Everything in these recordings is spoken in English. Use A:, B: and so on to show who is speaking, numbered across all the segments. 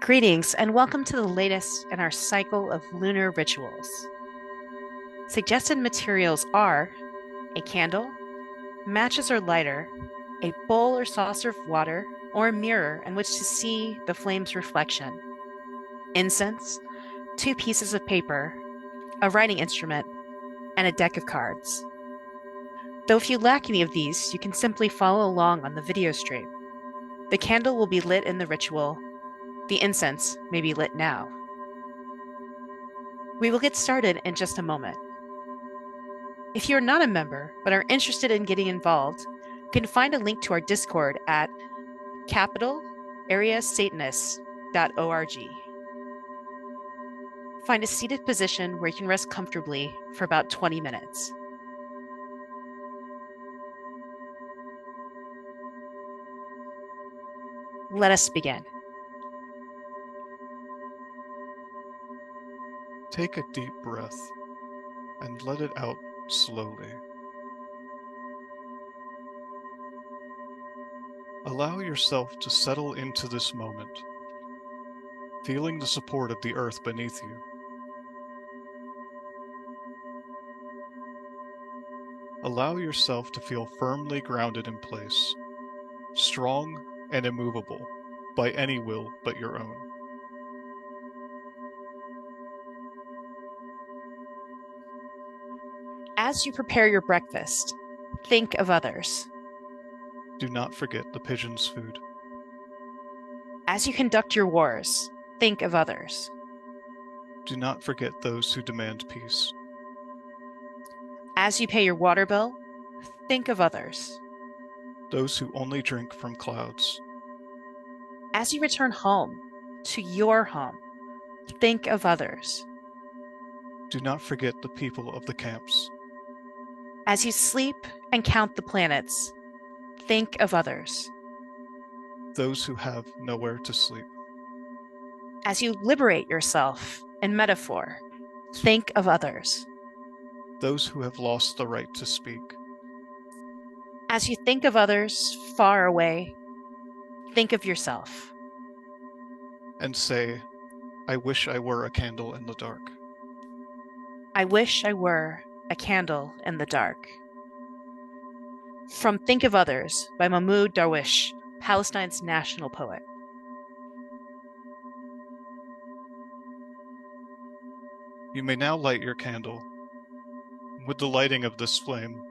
A: Greetings and welcome to the latest in our cycle of lunar rituals. Suggested materials are a candle, matches or lighter, a bowl or saucer of water, or a mirror in which to see the flame's reflection, incense, two pieces of paper, a writing instrument, and a deck of cards. Though if you lack any of these, you can simply follow along on the video stream. The candle will be lit in the ritual. The incense may be lit now. We will get started in just a moment. If you're not a member but are interested in getting involved, you can find a link to our Discord at capitalareasatanists.org. Find a seated position where you can rest comfortably for about 20 minutes. Let us begin.
B: Take a deep breath and let it out slowly. Allow yourself to settle into this moment, feeling the support of the earth beneath you. Allow yourself to feel firmly grounded in place, strong and immovable by any will but your own.
A: As you prepare your breakfast, think of others.
B: Do not forget the pigeon's food.
A: As you conduct your wars, think of others.
B: Do not forget those who demand peace.
A: As you pay your water bill, think of others.
B: Those who only drink from clouds.
A: As you return home, to your home, think of others.
B: Do not forget the people of the camps.
A: As you sleep and count the planets, think of others.
B: Those who have nowhere to sleep.
A: As you liberate yourself in metaphor, think of others.
B: Those who have lost the right to speak.
A: As you think of others far away, think of yourself.
B: And say, I wish I were a candle in the dark.
A: I wish I were a candle in the dark. From Think of Others by Mahmoud Darwish, Palestine's national poet.
B: You may now light your candle. With the lighting of this flame,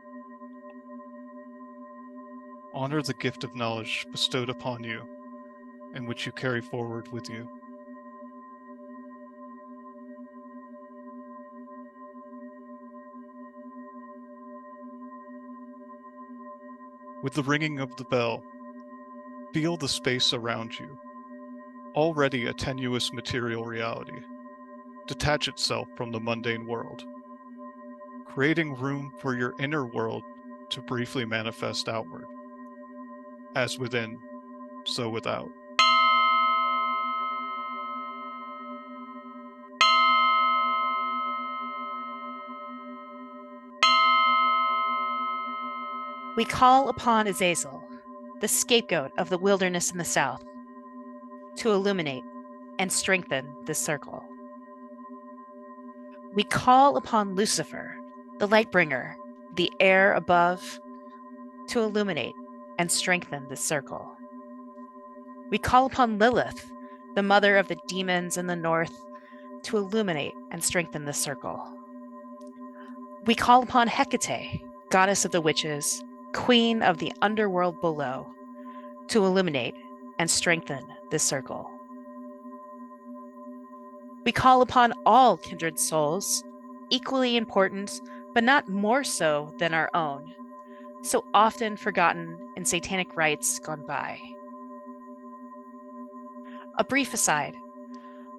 B: honor the gift of knowledge bestowed upon you and which you carry forward with you. With the ringing of the bell, feel the space around you, already a tenuous material reality, detach itself from the mundane world, creating room for your inner world to briefly manifest outward. As within, so without.
A: We call upon Azazel, the scapegoat of the wilderness in the south, to illuminate and strengthen this circle. We call upon Lucifer, the light bringer, the air above, to illuminate and strengthen this circle. We call upon Lilith, the mother of the demons in the north, to illuminate and strengthen this circle. We call upon Hecate, goddess of the witches, queen of the underworld below, to illuminate and strengthen this circle. We call upon all kindred souls, equally important, but not more so than our own, so often forgotten in satanic rites gone by. A brief aside.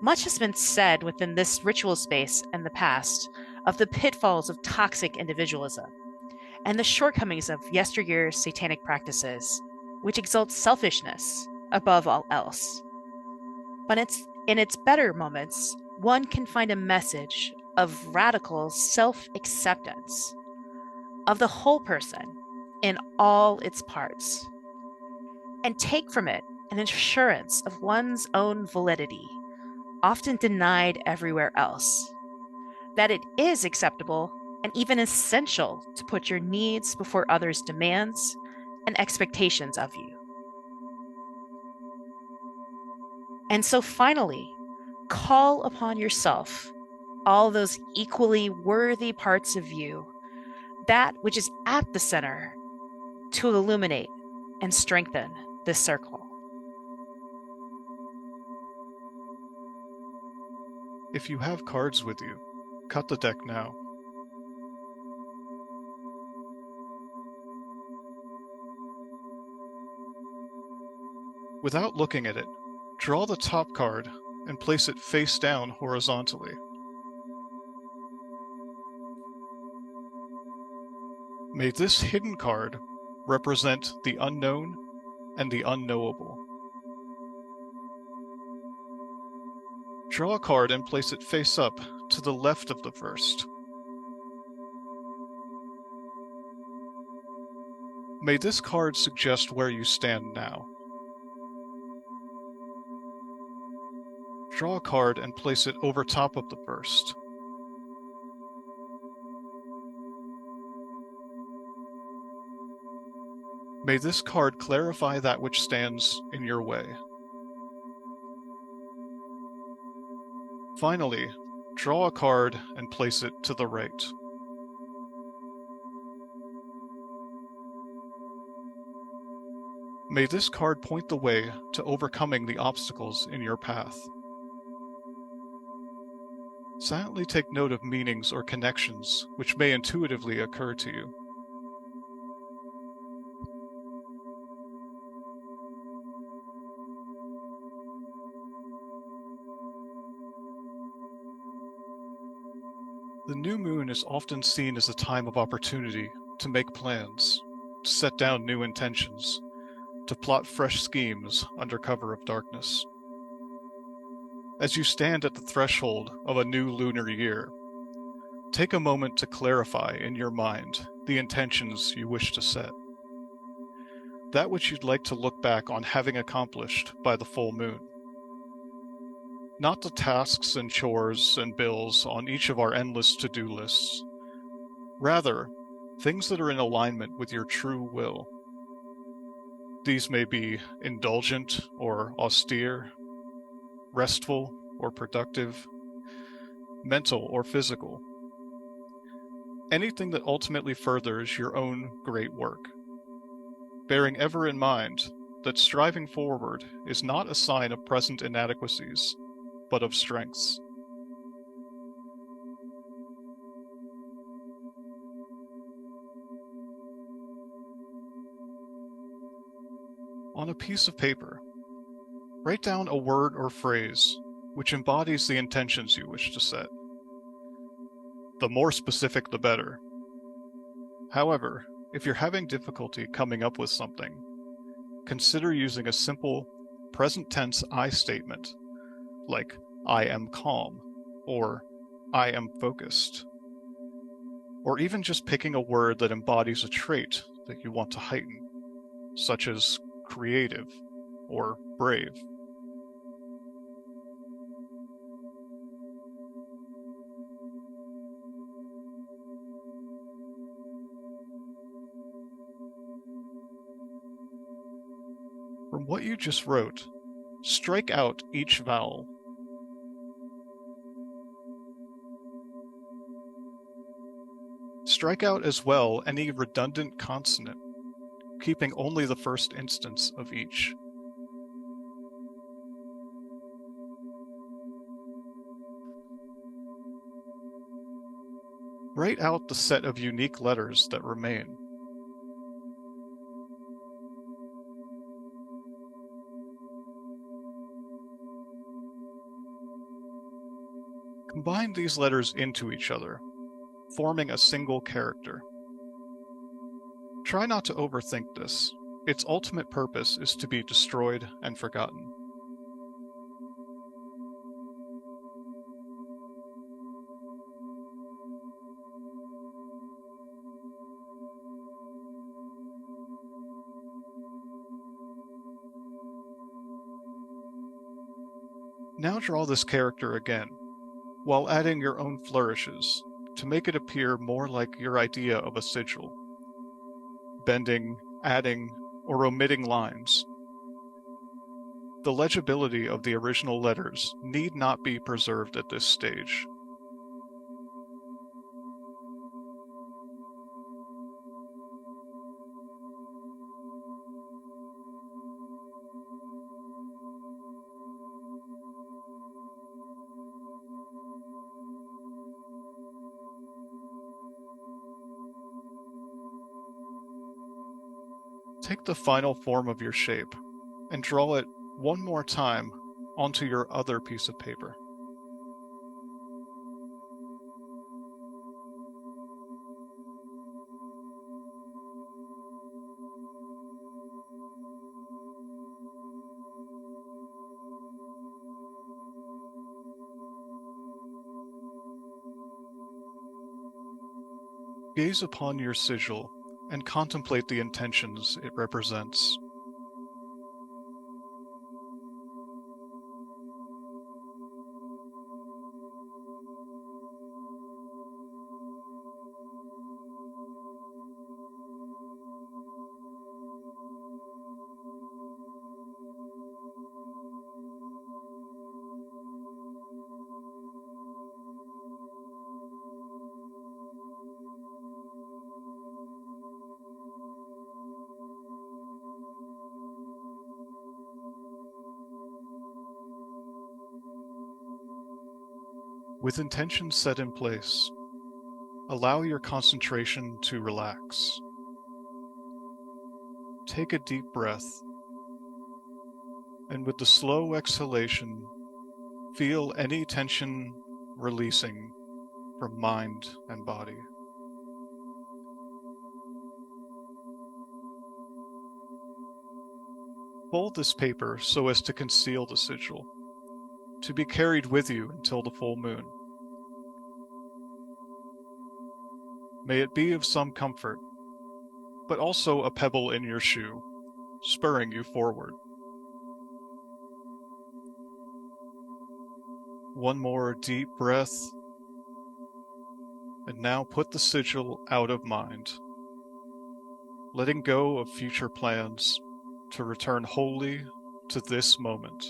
A: Much has been said within this ritual space in the past of the pitfalls of toxic individualism and the shortcomings of yesteryear's satanic practices, which exalt selfishness above all else. But in its better moments, one can find a message of radical self-acceptance of the whole person in all its parts, and take from it an assurance of one's own validity, often denied everywhere else. That it is acceptable and even essential to put your needs before others' demands and expectations of you. And so finally, call upon yourself all those equally worthy parts of you, that which is at the center, to illuminate and strengthen this circle.
B: If you have cards with you, cut the deck now. Without looking at it, draw the top card and place it face down horizontally. May this hidden card represent the unknown and the unknowable. Draw a card and place it face up to the left of the first. May this card suggest where you stand now. Draw a card and place it over top of the first. May this card clarify that which stands in your way. Finally, draw a card and place it to the right. May this card point the way to overcoming the obstacles in your path. Silently take note of meanings or connections which may intuitively occur to you. The new moon is often seen as a time of opportunity to make plans, to set down new intentions, to plot fresh schemes under cover of darkness. As you stand at the threshold of a new lunar year, take a moment to clarify in your mind the intentions you wish to set. That which you'd like to look back on having accomplished by the full moon. Not the tasks and chores and bills on each of our endless to-do lists. Rather, things that are in alignment with your true will. These may be indulgent or austere, restful or productive, mental or physical. Anything that ultimately furthers your own great work. Bearing ever in mind that striving forward is not a sign of present inadequacies, but of strengths. On a piece of paper, write down a word or phrase which embodies the intentions you wish to set. The more specific, the better. However, if you're having difficulty coming up with something, consider using a simple present tense I statement, like I am calm, or I am focused. Or even just picking a word that embodies a trait that you want to heighten, such as creative or brave. From what you just wrote, strike out each vowel. Strike out as well any redundant consonant, keeping only the first instance of each. Write out the set of unique letters that remain. Combine these letters into each other, forming a single character. Try not to overthink this. Its ultimate purpose is to be destroyed and forgotten. Now draw this character again, while adding your own flourishes to make it appear more like your idea of a sigil, bending, adding, or omitting lines. The legibility of the original letters need not be preserved at this stage. Take the final form of your shape and draw it one more time onto your other piece of paper. Gaze upon your sigil and contemplate the intentions it represents. With intentions set in place, allow your concentration to relax. Take a deep breath, and with the slow exhalation, feel any tension releasing from mind and body. Fold this paper so as to conceal the sigil, to be carried with you until the full moon. May it be of some comfort, but also a pebble in your shoe, spurring you forward. One more deep breath, and now put the sigil out of mind, letting go of future plans to return wholly to this moment.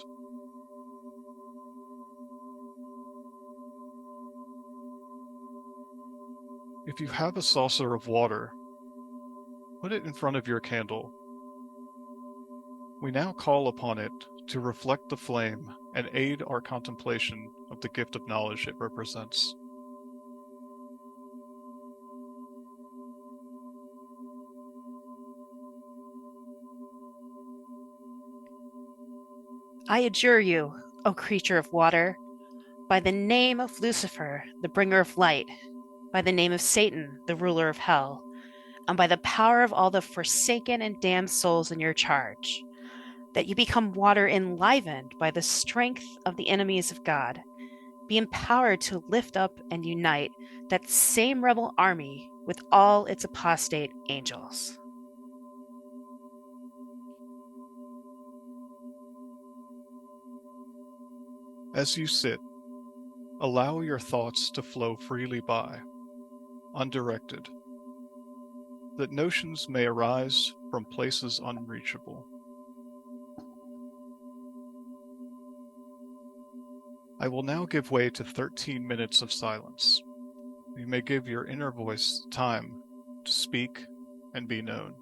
B: If you have a saucer of water, put it in front of your candle. We now call upon it to reflect the flame and aid our contemplation of the gift of knowledge it represents.
A: I adjure you, O creature of water, by the name of Lucifer, the bringer of light, by the name of Satan, the ruler of hell, and by the power of all the forsaken and damned souls in your charge, that you become water enlivened by the strength of the enemies of God. Be empowered to lift up and unite that same rebel army with all its apostate angels.
B: As you sit, allow your thoughts to flow freely by, undirected, that notions may arise from places unreachable. I will now give way to 13 minutes of silence. You may give your inner voice time to speak and be known.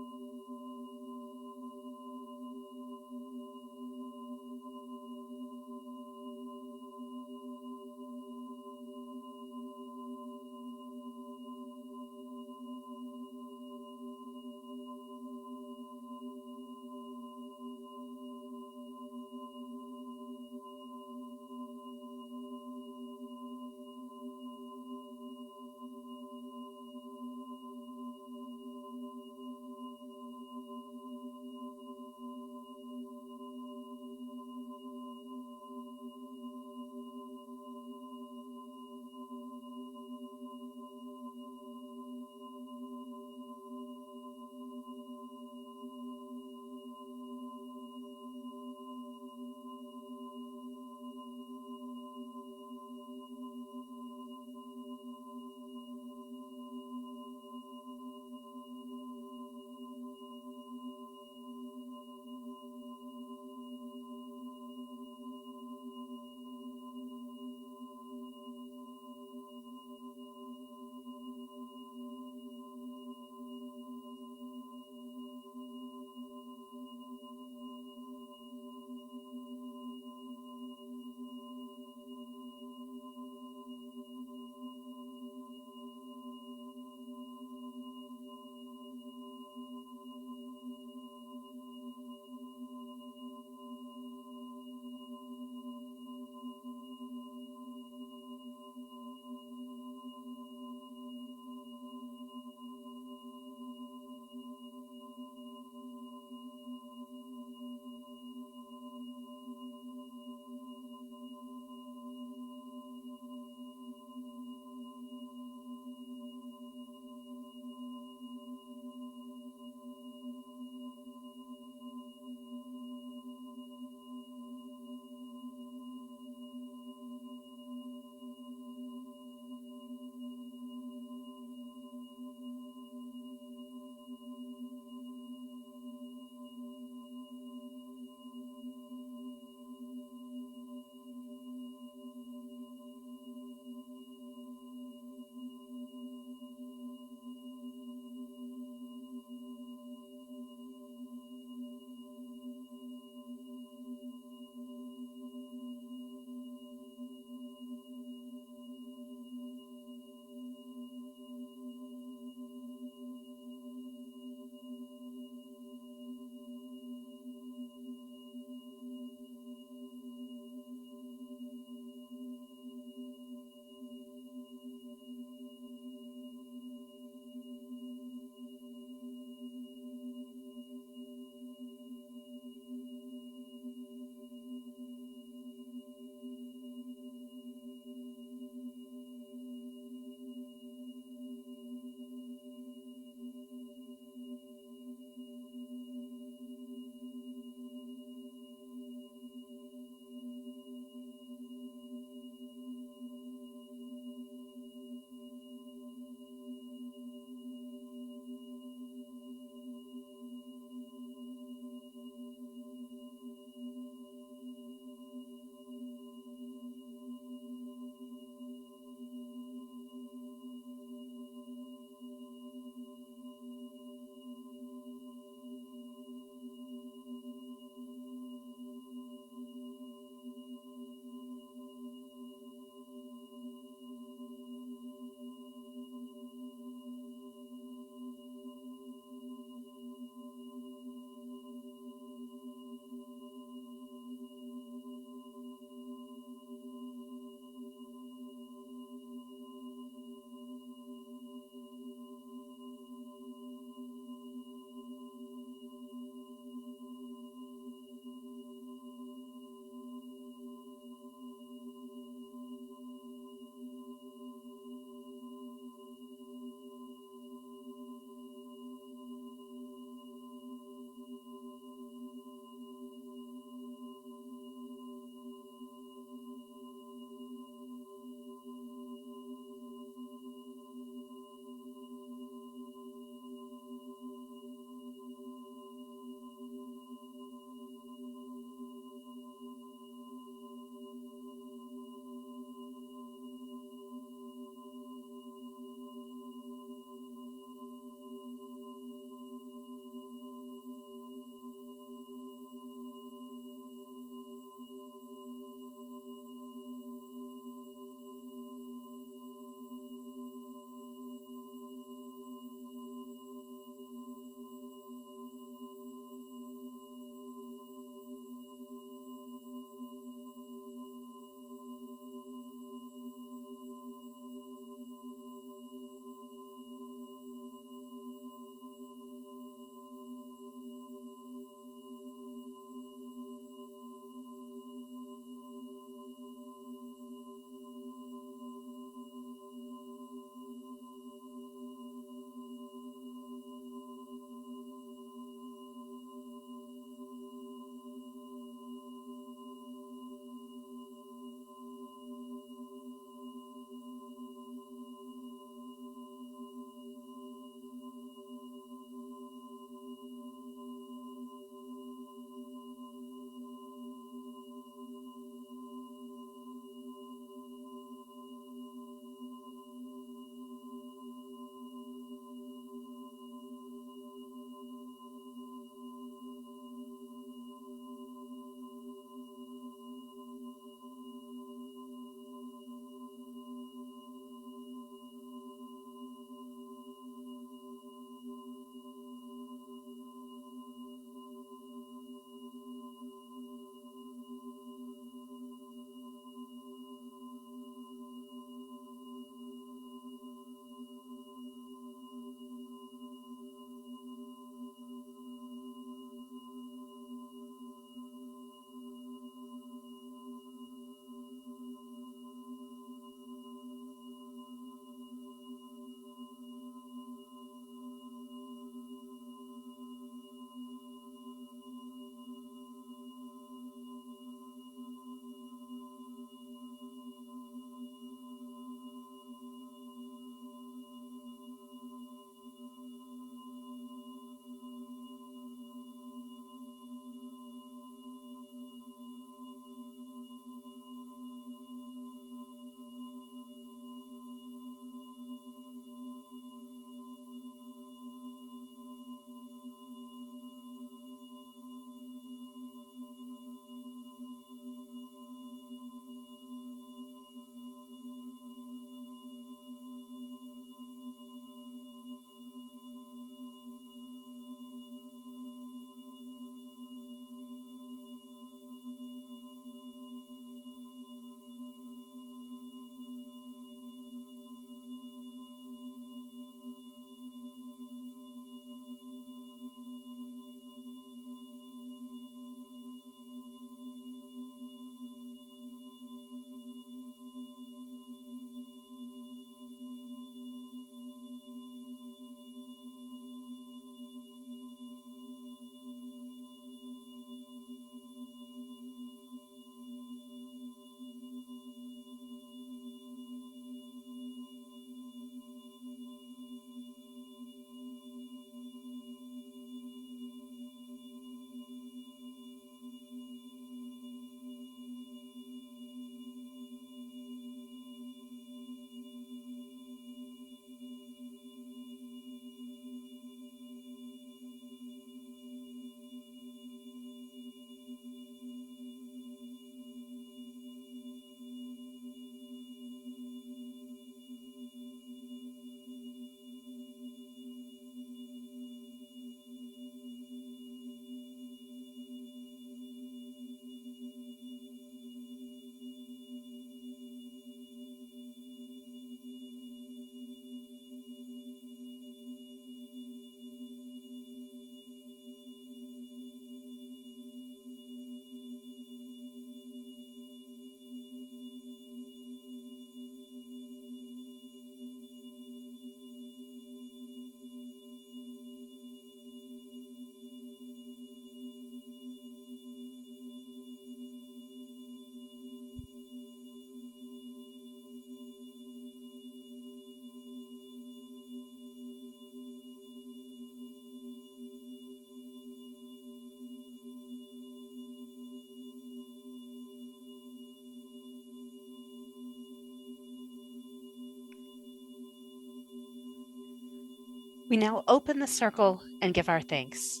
A: We now open the circle and give our thanks.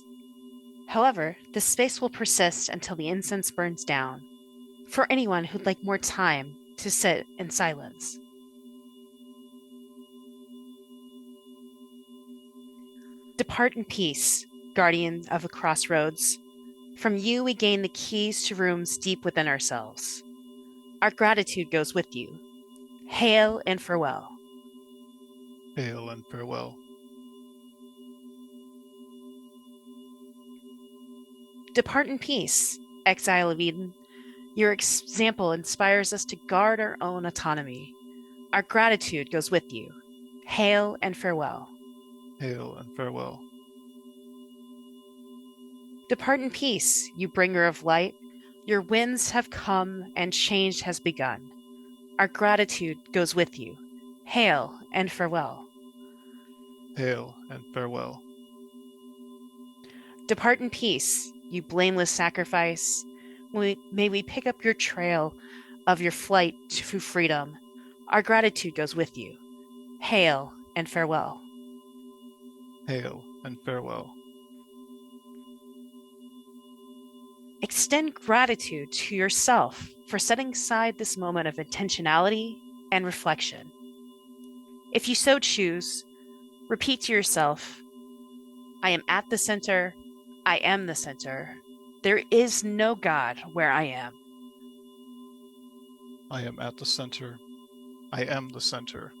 A: However, this space will persist until the incense burns down, for anyone who'd like more time to sit in silence. Depart in peace, guardian of the crossroads. From you we gain the keys to rooms deep within ourselves. Our gratitude goes with you. Hail and farewell.
B: Hail and farewell.
A: Depart in peace, exile of Eden. Your example inspires us to guard our own autonomy. Our gratitude goes with you. Hail and farewell.
B: Hail and farewell.
A: Depart in peace, you bringer of light. Your winds have come and change has begun. Our gratitude goes with you. Hail and farewell.
B: Hail and farewell.
A: Depart in peace, you blameless sacrifice. May we pick up your trail of your flight to freedom. Our gratitude goes with you. Hail and farewell.
B: Hail and farewell.
A: Extend gratitude to yourself for setting aside this moment of intentionality and reflection. If you so choose, repeat to yourself, I am at the center. I am the center. There is no God where I am.
B: I am at the center. I am the center.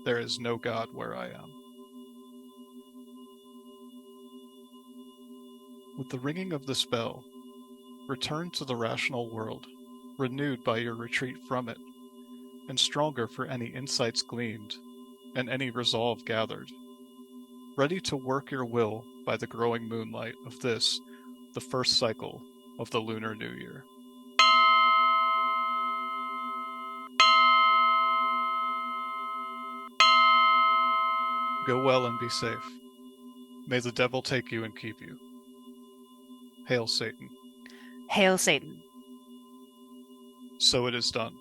B: There is no God where I am. With the ringing of this bell, return to the rational world, renewed by your retreat from it, and stronger for any insights gleaned and any resolve gathered, ready to work your will by the growing moonlight of this, the first cycle of the Lunar New Year. Go well and be safe. May the devil take you and keep you. Hail Satan.
A: Hail Satan.
B: So it is done.